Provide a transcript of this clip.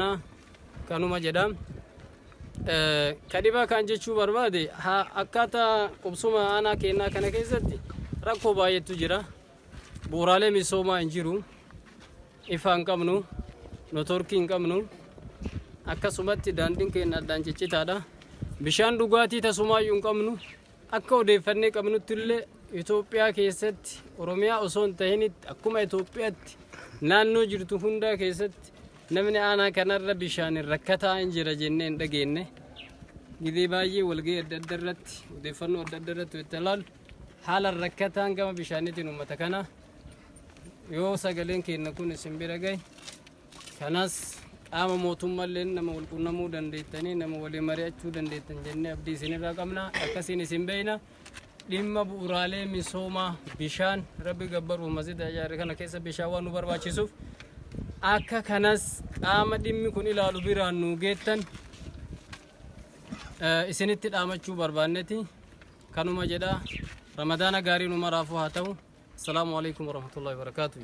Na kanuma jedham kadiba kan jechuu barbaade akkata qubsuma ana keenna kana keessatti rakkoo baay'eetu jira bu'uuraalee misoomaa hin jiru ifaan qabnu notorkii hin qabnu akkasumatti daandiin keenya addaan ciccitaadha bishaan dhugaatii tasumaayyuu hin qabnu akka odeeffannee qabnutti illee Itoophiyaa keessatti Oromiyaa osoo hin ta'initti akkuma Itoophiyaatti naannoo jirtu hundaa keessatti namni aanaa kanarra bishaan rakkataa hin jira jennee hin dhageenye gidee baay'ee walgahii adda addaa irratti odeeffannoo adda addaa irratti ilaalu haala rakkataan gama bishaaniitiin uummata kana yoo sagaleen keenya kun isin bira gahe kanas qaama mootummaallee nama wal quunnamuu dandeettanii nama waliin mari'achuu dandeettan jennee abdii isinirraa qabna akkasiin isin beeyna dhimma bu'uuraalee misoomaa bishaan rabbi gabbaruu masjida ijaarre kana keessa bishaan waan nu barbaachisuuf akka kanas qaama dhimmi kun ilaalu biraan nu geettan isinitti dhaamachuu barbaanneeti kanuma jedha ramadaana gaarii nu maraafuu haa ta'u. Assalamu alaikum warahmatullahi wabarakatuh.